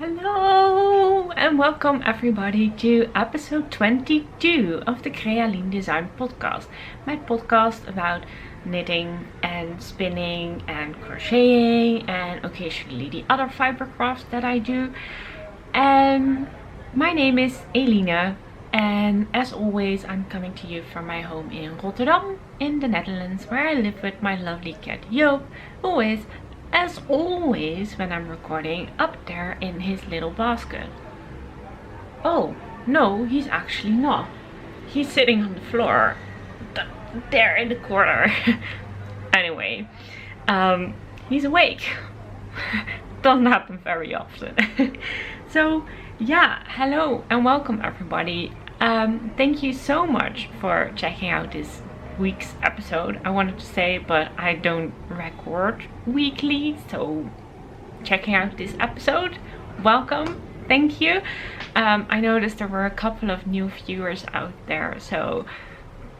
Hello and welcome everybody to episode 22 of the CreaLien Design Podcast. My podcast about knitting and spinning and crocheting and occasionally the other fiber crafts that I do. And my name is Eline, and as always I'm coming to you from my home in Rotterdam in the Netherlands, where I live with my lovely cat Joop, who is, as always when I'm recording, up there in his little basket. Oh, no, he's actually not. He's sitting on the floor, there in the corner. Anyway, he's awake. Doesn't happen very often. So, yeah, hello and welcome everybody. Thank you so much for checking out this week's episode, I wanted to say, but I don't record weekly, so checking out this episode, welcome, thank you. I noticed there were a couple of new viewers out there, so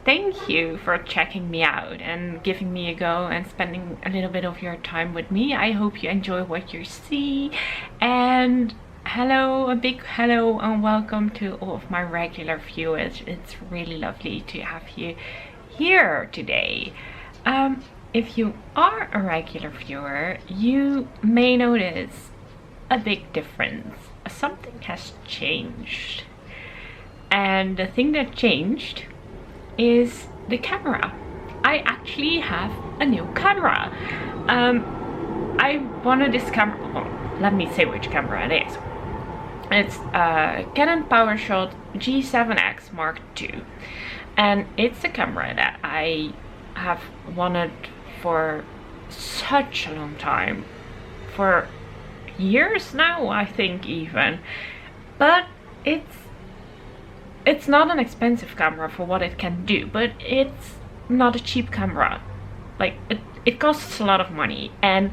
thank you for checking me out and giving me a go and spending a little bit of your time with me. I hope you enjoy what you see, and hello, a big hello and welcome to all of my regular viewers. It's really lovely to have you here today. If you are a regular viewer, you may notice a big difference. Something has changed, and the thing that changed is the camera. I actually have a new camera. I wanted this camera, well, let me say which camera it is. It's a Canon PowerShot G7X Mark II. And it's a camera that I have wanted for such a long time, for years now, I think even. But it's not an expensive camera for what it can do, but it's not a cheap camera. Like it costs a lot of money, and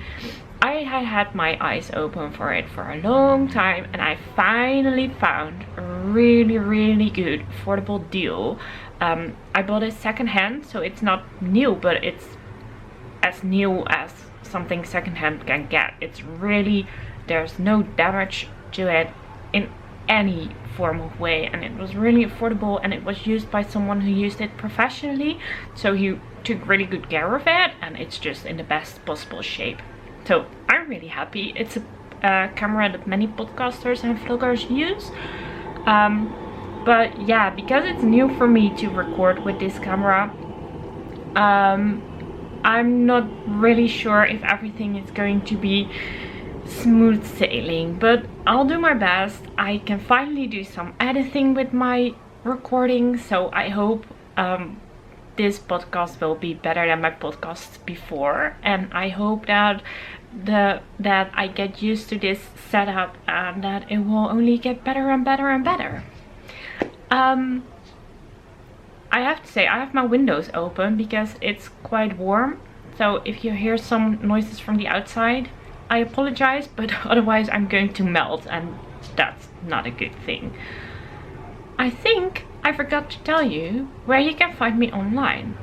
I had my eyes open for it for a long time, and I finally found a really good affordable deal. I bought it secondhand, so it's not new, but it's as new as something secondhand can get. It's really, there's no damage to it in any form of way, and it was really affordable, and it was used by someone who used it professionally, so he took really good care of it, and it's just in the best possible shape. So I'm really happy. It's a camera that many podcasters and vloggers use. But yeah, because it's new for me to record with this camera, I'm not really sure if everything is going to be smooth sailing, but I'll do my best. I can finally do some editing with my recording, so I hope this podcast will be better than my podcasts before, and I hope that I get used to this setup and that it will only get better and better and better. I have to say, I have my windows open because it's quite warm, so if you hear some noises from the outside, I apologize, but otherwise I'm going to melt, and that's not a good thing. I think I forgot to tell you where you can find me online.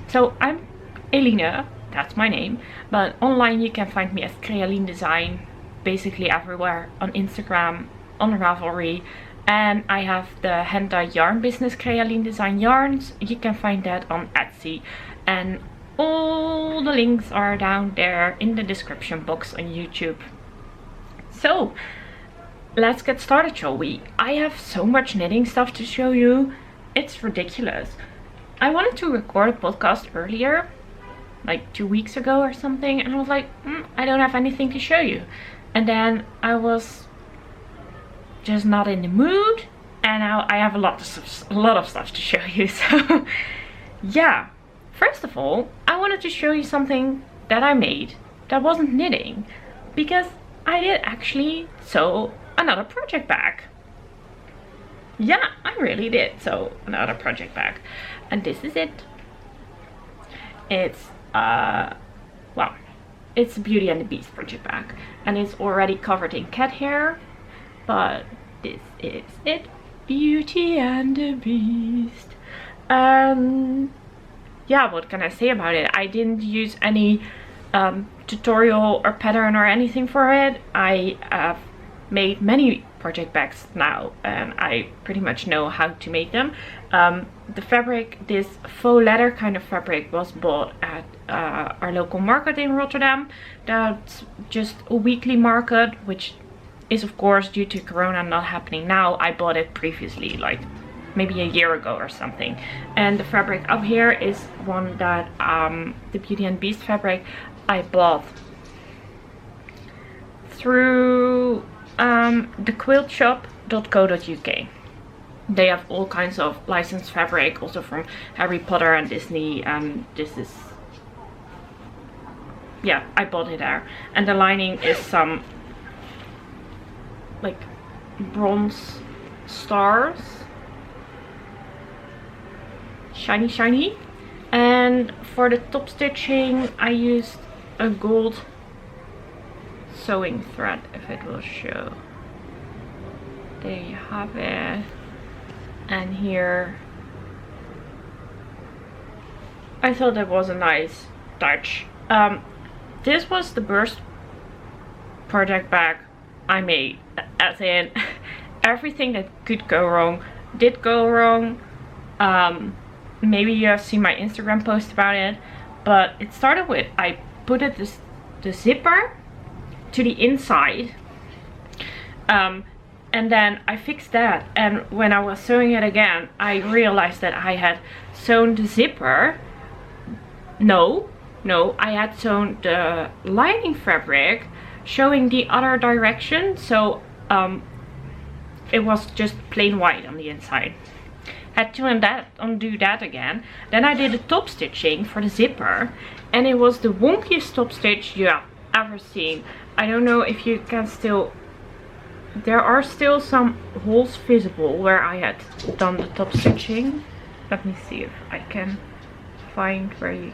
So I'm Eline, that's my name, but online you can find me as CreaLien Design, basically everywhere, on Instagram, on Ravelry, and I have the hentai yarn business CreaLien Design Yarns. You can find that on Etsy, and all the links are down there in the description box on YouTube. So let's get started, shall we? I have so much knitting stuff to show you, it's ridiculous. I wanted to record a podcast earlier, like 2 weeks ago or something, and I was like, I don't have anything to show you. And then I was just not in the mood, and now I have a lot of stuff to show you. So yeah, first of all, I wanted to show you something that I made that wasn't knitting, because I did actually sew another project bag. Yeah, I really did sew another project bag, and this is it. It's well, it's a Beauty and the Beast project bag, and it's already covered in cat hair, but this is it, Beauty and the Beast. Yeah, what can I say about it? I didn't use any tutorial or pattern or anything for it. I made many project bags now, and I pretty much know how to make them. The fabric, this faux leather kind of fabric, was bought at our local market in Rotterdam. That's just a weekly market, which is of course due to Corona not happening now. I bought it previously, like maybe a year ago or something. And the fabric up here is one that the Beauty and Beast fabric I bought through thequiltshop.co.uk. They have all kinds of licensed fabric, also from Harry Potter and Disney, and this is, yeah, I bought it there. And the lining is some like bronze stars, shiny. And for the top stitching I used a gold sewing thread, if it will show. There you have it. And here I thought that was a nice touch. This was the first project bag I made, as in everything that could go wrong did go wrong. Maybe you have seen my Instagram post about it, but it started with I put it the zipper to the inside, and then I fixed that, and when I was sewing it again I realized that I had sewn the zipper. No, I had sewn the lining fabric showing the other direction, so it was just plain white on the inside. Had to undo that again. Then I did the top stitching for the zipper, and it was the wonkiest top stitch you have ever seen. I don't know if you can still, there are still some holes visible where I had done the top stitching. Let me see if I can find where you,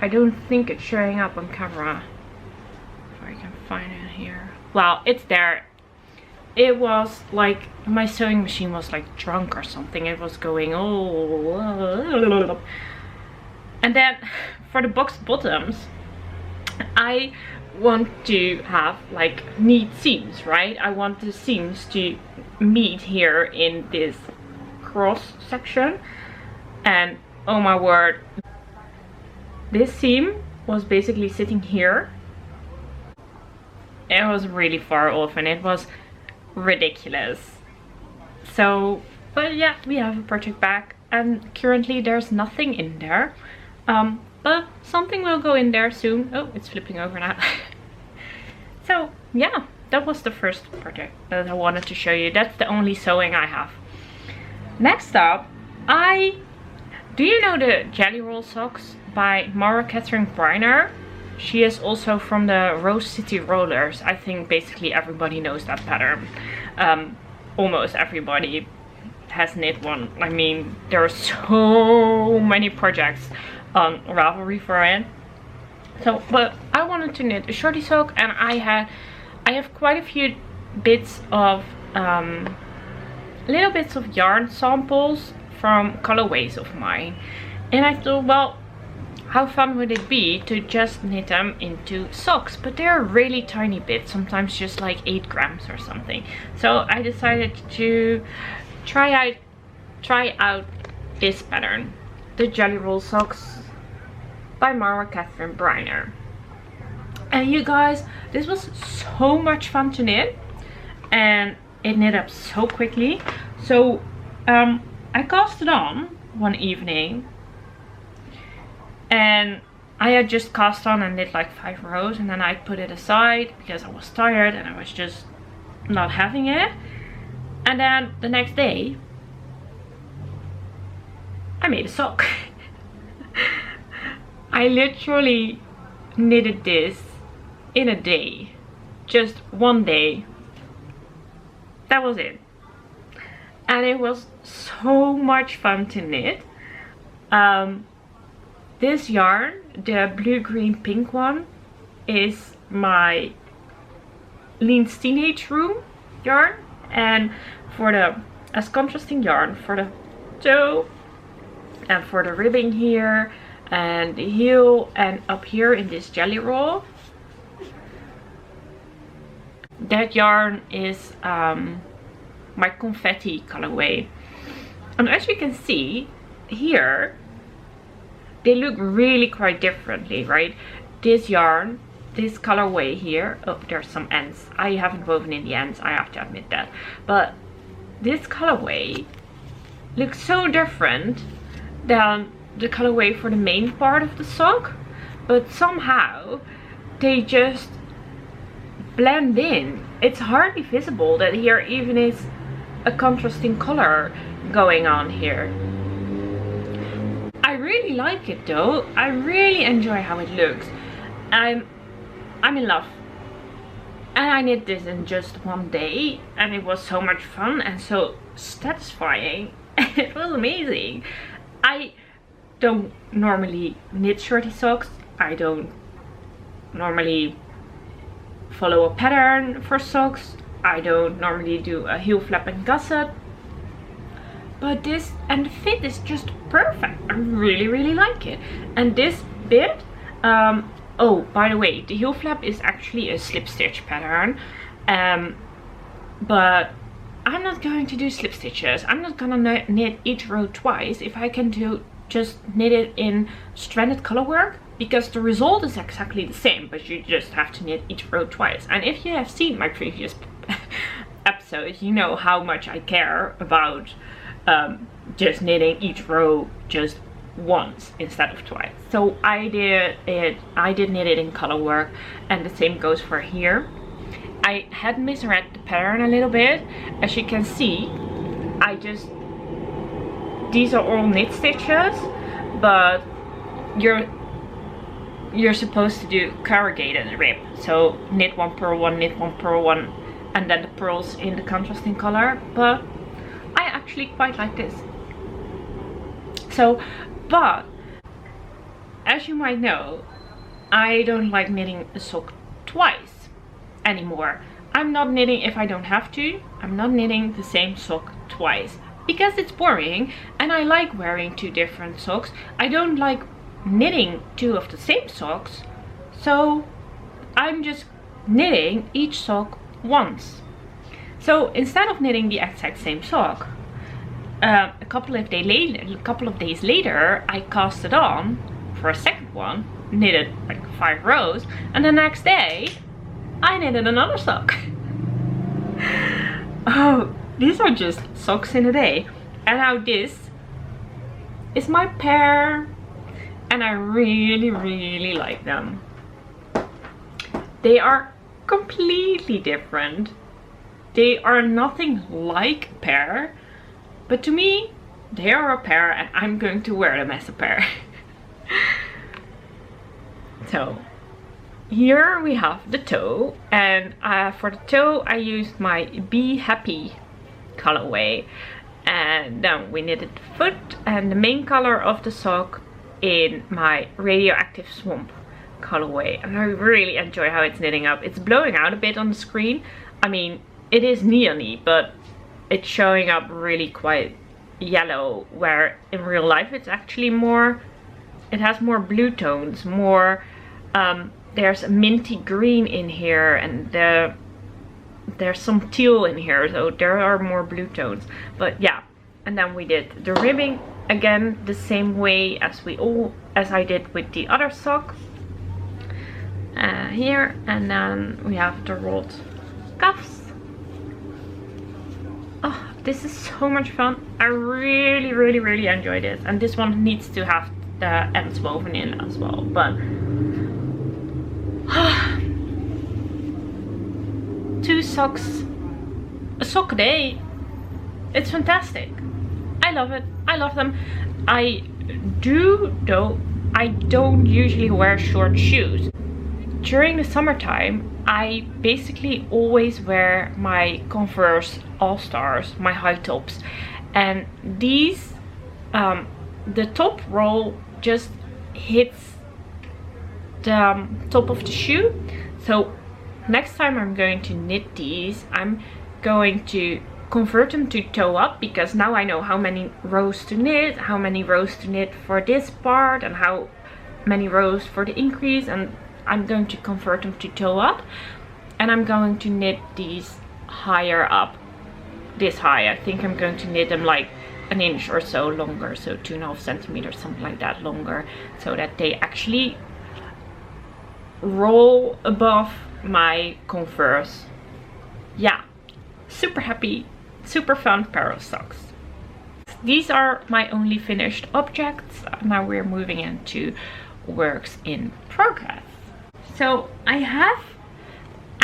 I don't think it's showing up on camera. If I can find it here. Well, it's there. It was like my sewing machine was like drunk or something. It was going, oh. And then for the boxed bottoms, I want to have like neat seams, right? I want the seams to meet here in this cross section, and oh my word, this seam was basically sitting here. It was really far off and it was ridiculous. So, but yeah, we have a project bag, and currently there's nothing in there, but something will go in there soon. Oh, it's flipping over now. So yeah, that was the first project that I wanted to show you. That's the only sewing I have. Next up, do you know the Jelly Roll socks by Mara Cathrine Bryner? She is also from the Rose City Rollers. I think basically everybody knows that pattern. Almost everybody has knit one. I mean, there are so many projects on Ravelry for it. So, but I wanted to knit a shorty sock, and I have quite a few bits of little bits of yarn samples from colorways of mine, and I thought, well, how fun would it be to just knit them into socks? But they're really tiny bits, sometimes just like 8 grams or something. So I decided to try out this pattern, the Jelly Roll socks by Mara Cathrine Bryner. And you guys, this was so much fun to knit, and it knit up so quickly. So I cast it on one evening, and I had just cast on and knit like 5 rows, and then I put it aside because I was tired and I was just not having it. And then the next day I made a sock. I literally knitted this in a day, just one day. That was it, and it was so much fun to knit. This yarn, the blue, green, pink one, is my Liens Teenage Room yarn, and for the as contrasting yarn for the toe and for the ribbing here and the heel and up here in this jelly roll, that yarn is my Confetti colorway. And as you can see here, they look really quite differently, right? This yarn, this colorway here, oh, there's some ends. I haven't woven in the ends, I have to admit that. But this colorway looks so different than the colorway for the main part of the sock. But somehow they just blend in. It's hardly visible that here even is a contrasting color going on here. I really like it though. I really enjoy how it looks. I'm in love. And I knit this in just one day and it was so much fun and so satisfying. It was amazing. I don't normally knit shorty socks. I don't normally follow a pattern for socks. I don't normally do a heel flap and gusset. But this, and the fit is just perfect. I really like it. And this bit, oh, by the way, the heel flap is actually a slip stitch pattern. But I'm not going to do slip stitches. I'm not gonna knit each row twice. If I can do just knit it in stranded color work, because the result is exactly the same, but you just have to knit each row twice. And if you have seen my previous episodes, you know how much I care about just knitting each row just once instead of twice. So I did knit it in color work, and the same goes for here. I had misread the pattern a little bit. As you can see, these are all knit stitches, but you're supposed to do corrugated rib. So knit one, purl one, knit one, purl one, and then the pearls in the contrasting color. But I actually quite like this. So, but as you might know, I don't like knitting a sock twice anymore. I'm not knitting if I don't have to. I'm not knitting the same sock twice because it's boring, and I like wearing two different socks. I don't like knitting two of the same socks, so I'm just knitting each sock once. So instead of knitting the exact same sock, a couple of days later, I cast it on for a second one, knitted like 5 rows, and the next day I knitted another sock. Oh, these are just socks in a day. And now this is my pair, and I really like them. They are completely different. They are nothing like a pair, but to me they are a pair, and I'm going to wear them as a pair. So here we have the toe, and for the toe I used my Be Happy colorway, and then we knitted the foot and the main color of the sock in my Radioactive Swamp colorway, and I really enjoy how it's knitting up. It's blowing out a bit on the screen. I mean, it is neon-y, but it's showing up really quite yellow, where in real life it's actually more, it has more blue tones, more there's a minty green in here, and there's some teal in here, so there are more blue tones. But yeah, and then we did the ribbing again the same way as I did with the other sock here, and then we have the rolled cuffs. Oh, this is so much fun. I really enjoy this, and this one needs to have the ends woven in as well. But 2 socks, a sock a day, it's fantastic. I love it. I love them. I don't usually wear short shoes. During the summertime, I basically always wear my Converse All-Stars, my high tops, and these, the top roll just hits the top of the shoe. So next time I'm going to knit these, I'm going to convert them to toe up, because now I know how many rows to knit, for this part, and how many rows for the increase, and I'm going to convert them to toe up. and I'm going to knit these higher up, this high. I think I'm going to knit them like an inch or so longer, so 2.5 centimeters, something like that, longer, so that they actually roll above my Converse. Yeah, super happy, super fun pair of socks. These are my only finished objects. Now we're moving into works in progress. So I have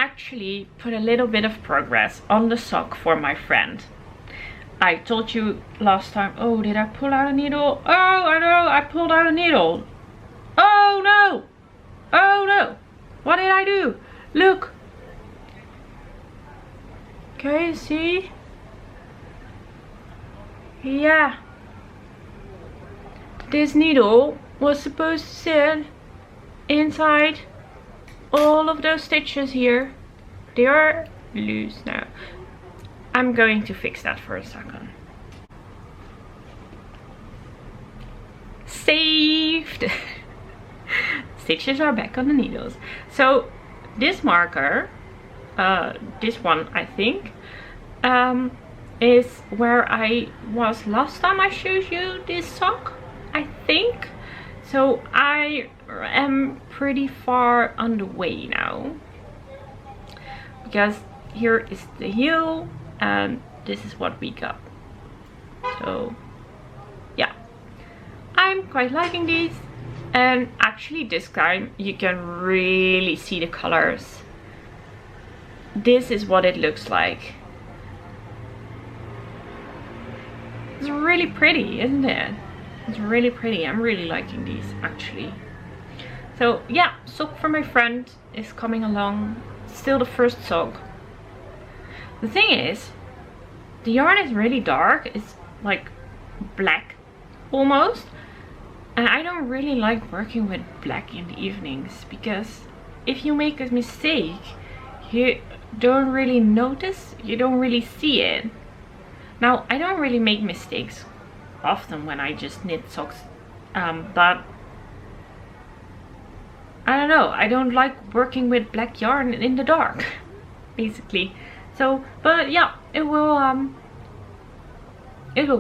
actually put a little bit of progress on the sock for my friend. I told you last time, oh, did I pull out a needle? Oh, I know, I pulled out a needle. Oh no, oh no, what did I do? Look, can you see? Yeah, this needle was supposed to sit inside all of those stitches here. They are loose now. I'm going to fix that for a second. Saved! Stitches are back on the needles. So this marker, this one I think, is where I was last time I showed you this sock, I think. So I am pretty far on the way now, because here is the heel and this is what we got. So yeah, I'm quite liking these, and actually this time you can really see the colors. This is what it looks like. It's really pretty, isn't it? It's really pretty. I'm really liking these actually. So yeah, sock for my friend is coming along. Still the first sock. The thing is, the yarn is really dark. It's like black almost, and I don't really like working with black in the evenings, because if you make a mistake you don't really notice, you don't really see it. Now I don't really make mistakes often when I just knit socks, but I don't know, I don't like working with black yarn in the dark basically. So, but yeah, it will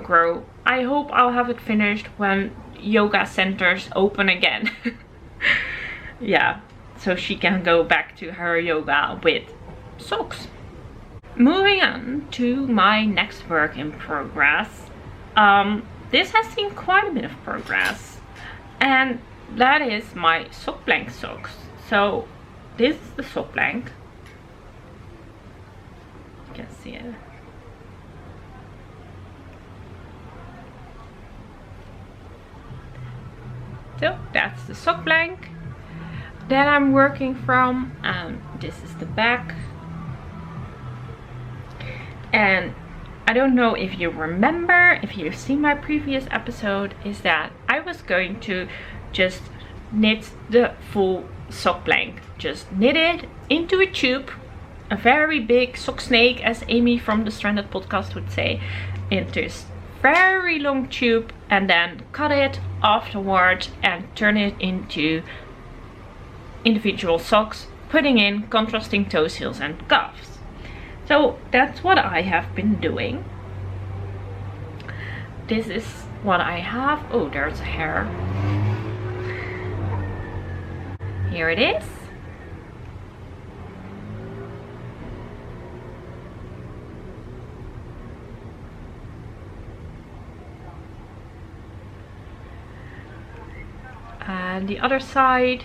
grow. I hope I'll have it finished when yoga centers open again. Yeah, so she can go back to her yoga with socks. Moving on to my next work in progress. This has seen quite a bit of progress, and that is my sock blank socks. So this is the sock blank. You can see it. So that's the sock blank that I'm working from, and this is the back. And I don't know if you remember, if you've seen my previous episode, is that I was going to just knit the full sock blank. Just knit it into a tube, a very big sock snake, as Amy from the Stranded podcast would say, into this very long tube, and then cut it afterwards and turn it into individual socks, putting in contrasting toe seals and cuffs. So that's what I have been doing. This is what I have. Oh, there's a hair. Here it is. And the other side.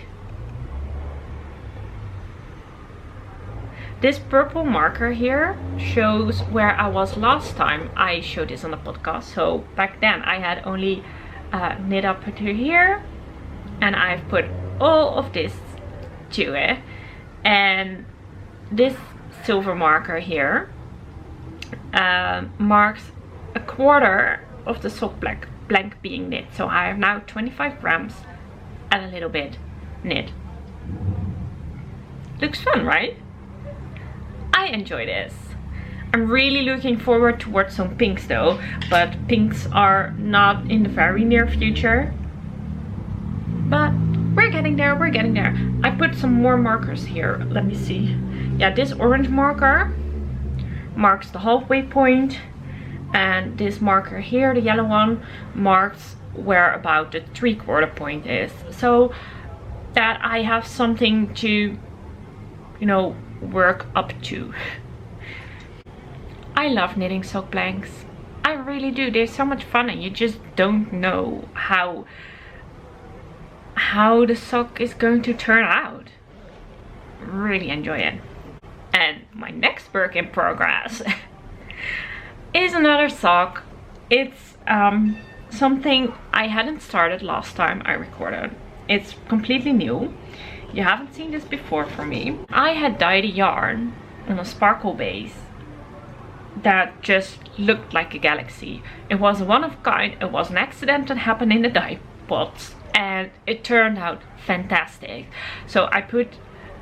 This purple marker here shows where I was last time I showed this on the podcast. So back then I had only knit up to here, and I've put all of this to it. And this silver marker here marks a quarter of the sock blank being knit. So I have now 25 grams and a little bit knit. Looks fun, right? I enjoy this. I'm really looking forward towards some pinks though, but pinks are not in the very near future. But we're getting getting there, we're getting there. I put some more markers here. Let me see. Yeah, this orange marker marks the halfway point, and this marker here, the yellow one, marks where about the 3/4 point is, so that I have something to, you know, work up to. I love knitting sock blanks. I really do. They're so much fun, and you just don't know how the sock is going to turn out. Really enjoy it. And my next work in progress is another sock. It's something I hadn't started last time I recorded. It's completely new. You haven't seen this before from me. I had dyed a yarn on a sparkle base that just looked like a galaxy. It was a one of kind. It was an accident that happened in the dye pots, and it turned out fantastic. So I put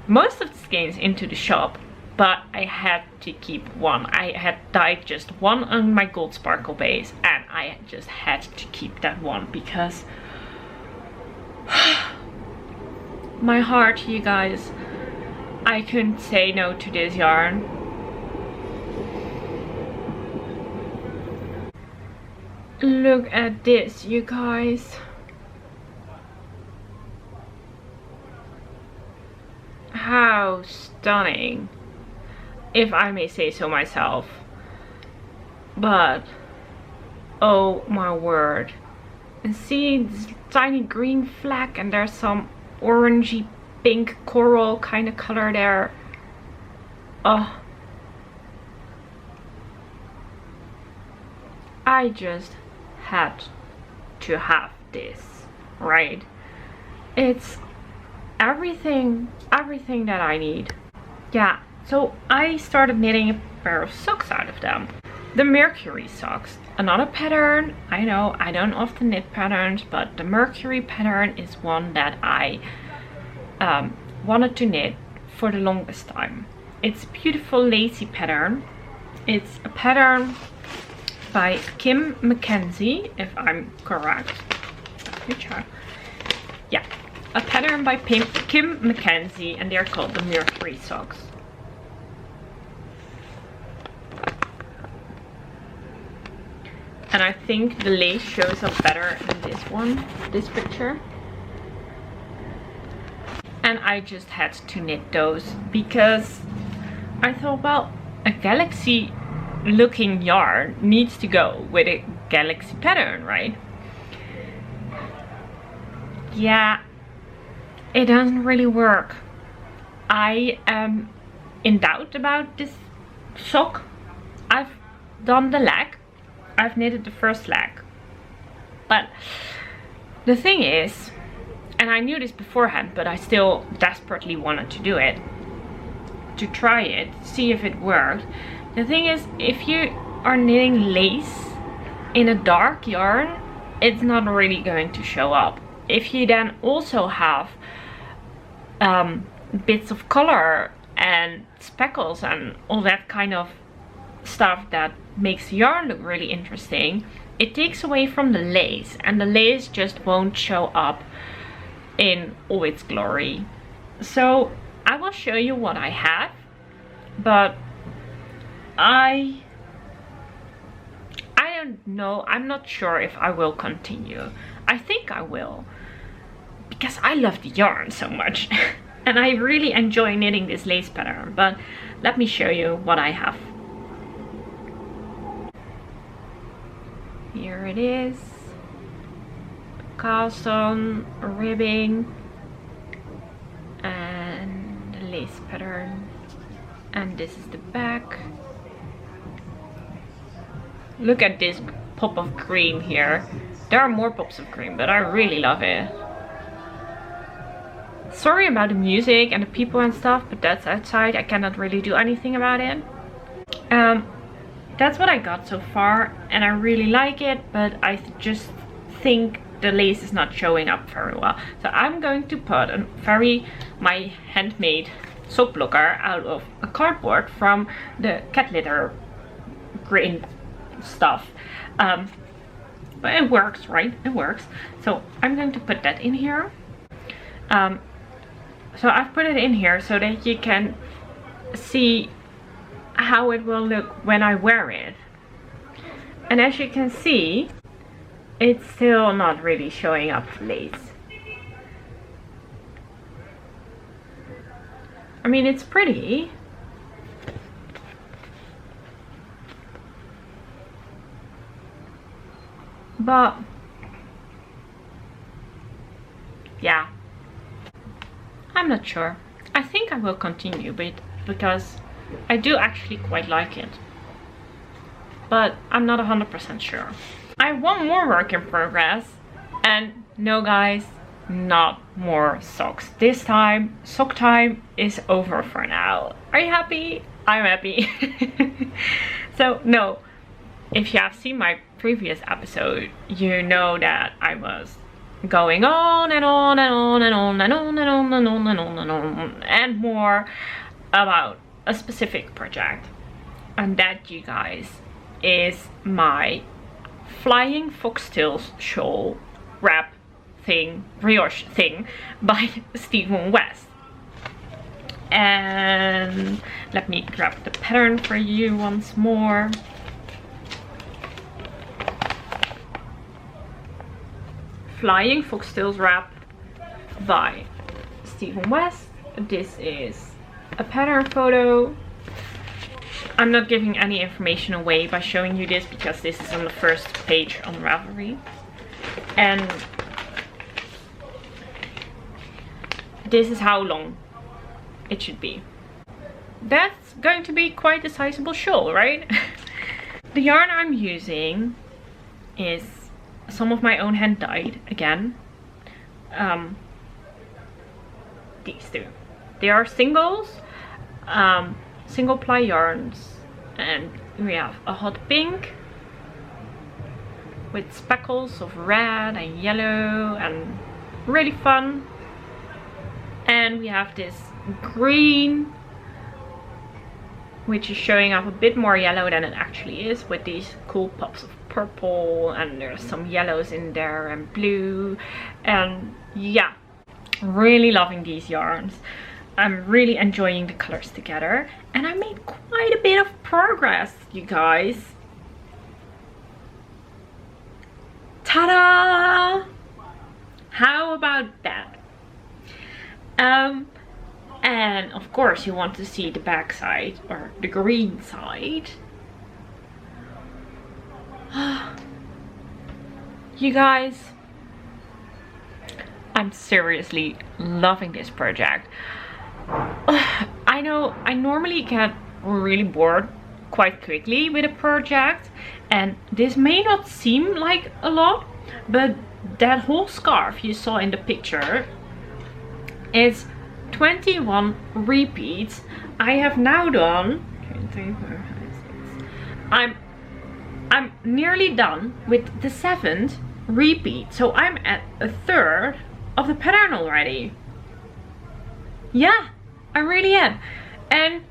most of the skeins into the shop, but I had to keep one. I had dyed just one on my gold sparkle base, and I just had to keep that one because my heart, you guys, I couldn't say no to this yarn. Look at this, you guys. How stunning, if I may say so myself. But oh my word. And see this tiny green fleck, and there's some orangey pink coral kind of color there. Oh, I just had to have this, right? It's everything that I need. Yeah, so I started knitting a pair of socks out of them. The Mercury socks, another pattern. I know I don't often knit patterns, but the Mercury pattern is one that I wanted to knit for the longest time. It's a beautiful lacy pattern. It's a pattern by Kim Mackenzie, if I'm correct. Let me check. Yeah, a pattern by Kim Mackenzie, and they're called the Mercury socks. And I think the lace shows up better in this one, this picture. And I just had to knit those because I thought, well, a galaxy looking yarn needs to go with a galaxy pattern, right? Yeah, it doesn't really work. I am in doubt about this sock. I've done the leg. I've knitted the first leg. But the thing is, and I knew this beforehand, but I still desperately wanted to do it, to try it, see if it worked. The thing is, if you are knitting lace in a dark yarn, it's not really going to show up. If you then also have bits of color and speckles and all that kind of stuff that makes yarn look really interesting, it takes away from the lace, and the lace just won't show up in all its glory. So I will show you what I have, but I don't know. I'm not sure if I will continue. I think I will, because I love the yarn so much and I really enjoy knitting this lace pattern. But let me show you what I have. Here it is. Cast on ribbing and the lace pattern, and this is the back. Look at this pop of green here. There are more pops of green, but I really love it. Sorry about the music and the people and stuff, but that's outside. I cannot really do anything about it. That's what I got so far, and I really like it, but I just think the lace is not showing up very well. So I'm going to put my handmade soap blocker out of a cardboard from the cat litter grain stuff. But it works, right? It works. So I'm going to put that in here. So I've put it in here so that you can see how it will look when I wear it. And as you can see, it's still not really showing up lace. I mean, it's pretty. But yeah, I'm not sure. I think I will continue with it because I do actually quite like it. But I'm not 100% sure. I have one more work in progress. And no guys, not more socks. This time, sock time is over for now. Are you happy? I'm happy. So no, if you have seen my previous episode, you know that I was going on and on and on and on and on and on and on and on and on and more about a specific project. And that, you guys, is my flying foxtails shawl wrap thing, brioche thing by Stephen West. And let me grab the pattern for you once more. Flying Foxtails Wrap by Stephen West. This is a pattern photo. I'm not giving any information away by showing you this because this is on the first page on Ravelry. And this is how long it should be. That's going to be quite a sizable shawl, right? The yarn I'm using is some of my own hand dyed again. These two. They are singles, single ply yarns, and we have a hot pink with speckles of red and yellow and really fun. And we have this green, which is showing up a bit more yellow than it actually is, with these cool pops of purple, and there's some yellows in there and blue. And yeah, really loving these yarns. I'm really enjoying the colors together, and I made quite a bit of progress, you guys. Ta-da! How about that? And of course you want to see the back side, or the green side. You guys, I'm seriously loving this project. I know I normally get really bored quite quickly with a project, and this may not seem like a lot, but that whole scarf you saw in the picture is 21 repeats. I have now done, I'm nearly done with the 7th repeat, so I'm at a third of the pattern already. Yeah, I really am. And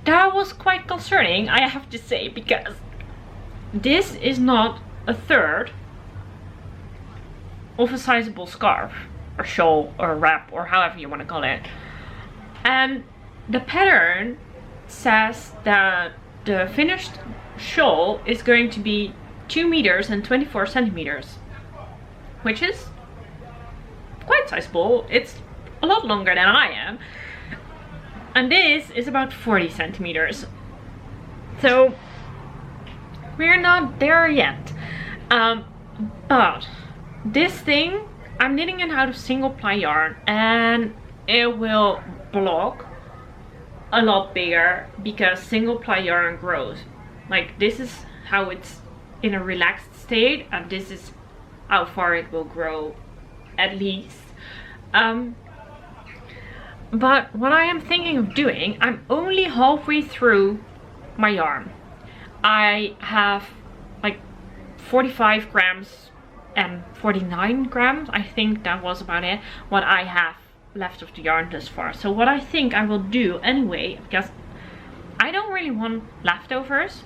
that was quite concerning, I have to say, because this is not a third of a sizable scarf or shawl or wrap or however you want to call it. And the pattern says that the finished shawl is going to be 2 meters and 24 centimeters, which is quite sizable. It's a lot longer than I am, and this is about 40 centimeters, so we're not there yet. But this thing, I'm knitting it out of single ply yarn, and it will block a lot bigger because single ply yarn grows. Like, this is how it's in a relaxed state, and this is how far it will grow, at least. But what I am thinking of doing, I'm only halfway through my yarn. I have like 45 grams and 49 grams, I think that was about it, what I have left of the yarn thus far. So what I think I will do anyway, because I don't really want leftovers,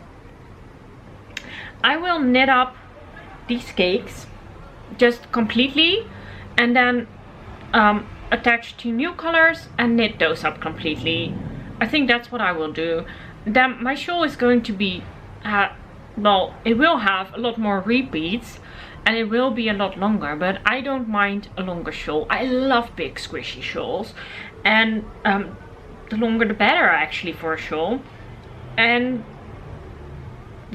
I will knit up these cakes just completely, and then attach 2 new colors and knit those up completely. I think that's what I will do. Then my shawl is going to be, well, it will have a lot more repeats and it will be a lot longer, but I don't mind a longer shawl. I love big squishy shawls, and the longer the better actually for a shawl. And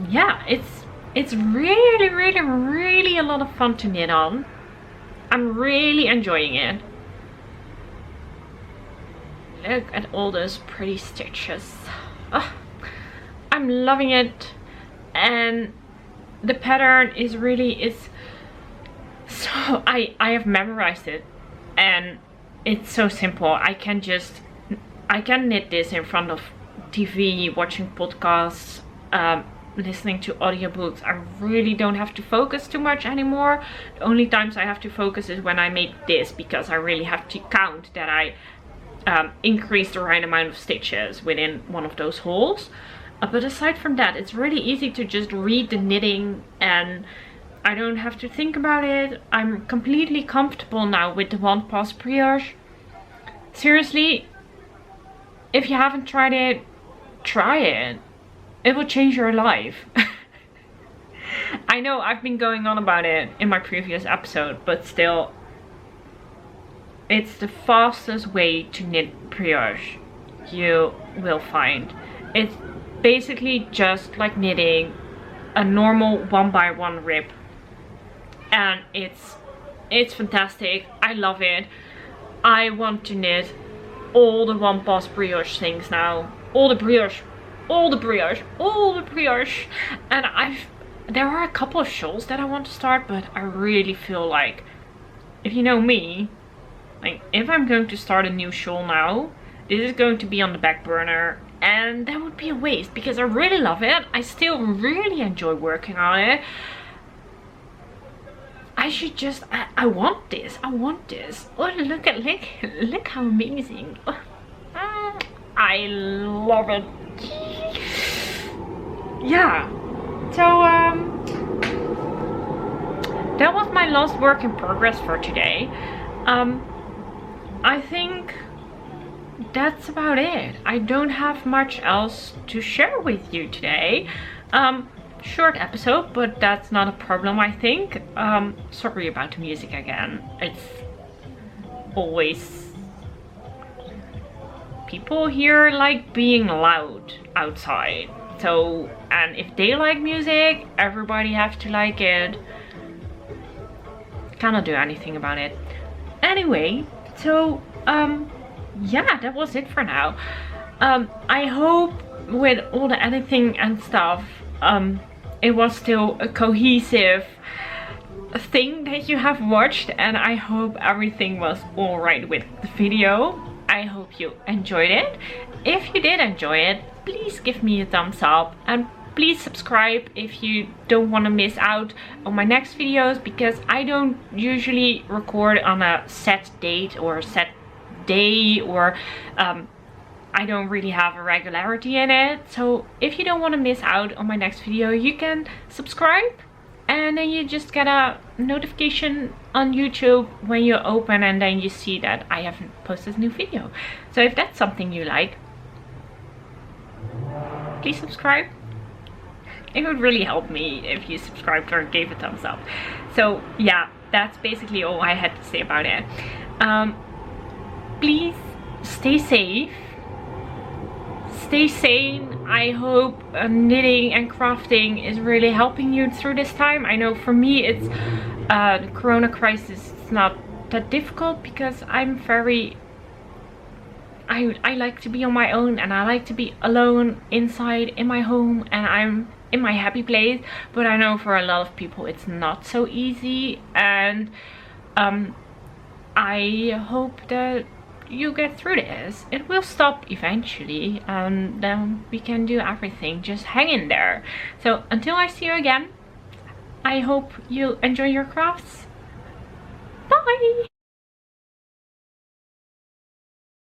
yeah, it's really a lot of fun to knit on. I'm really enjoying it. Look at all those pretty stitches. Oh, I'm loving it, and the pattern is really so I have memorized it, and it's so simple. I can knit this in front of TV, watching podcasts, listening to audiobooks. I really don't have to focus too much anymore. The only times I have to focus is when I make this, because I really have to count that I increase the right amount of stitches within one of those holes. But aside from that, it's really easy to just read the knitting and I don't have to think about it. I'm completely comfortable now with the one pass brioche. Seriously, if you haven't tried it, try it. It will change your life. I know I've been going on about it in my previous episode, but still, it's the fastest way to knit brioche you will find. It's basically just like knitting a normal 1x1 rib, and it's fantastic. I love it. I want to knit all the one pass brioche things now. All the brioche. And there are a couple of shawls that I want to start, but I really feel like, if you know me, like if I'm going to start a new shawl now, this is going to be on the back burner, and that would be a waste because I really love it. I still really enjoy working on it. I should just, I want this. Oh, look how amazing. Oh, I love it. Yeah. So, that was my last work in progress for today. I think that's about it. I don't have much else to share with you today. Short episode, but that's not a problem, I think. Sorry about the music again. It's always, people here like being loud outside. So, and if they like music, everybody has to like it. Cannot do anything about it. Anyway, so yeah, that was it for now. I hope with all the editing and stuff, it was still a cohesive thing that you have watched, and I hope everything was alright with the video. I hope you enjoyed it. If you did enjoy it, please give me a thumbs up, and please subscribe if you don't want to miss out on my next videos, because I don't usually record on a set date or a set day, or I don't really have a regularity in it. So if you don't want to miss out on my next video, you can subscribe, and then you just get a notification on YouTube when you open, and then you see that I haven't posted a new video. So if that's something you like, please subscribe. It would really help me if you subscribed or gave a thumbs up. So yeah, that's basically all I had to say about it. Please stay safe, stay sane. I hope knitting and crafting is really helping you through this time. I know for me it's the corona crisis is not that difficult, because I'm very, I like to be on my own, and I like to be alone inside in my home, and I'm in my happy place. But I know for a lot of people it's not so easy, and I hope that you get through this. It will stop eventually, and then we can do everything. Just hang in there. So until I see you again, I hope you enjoy your crafts. Bye!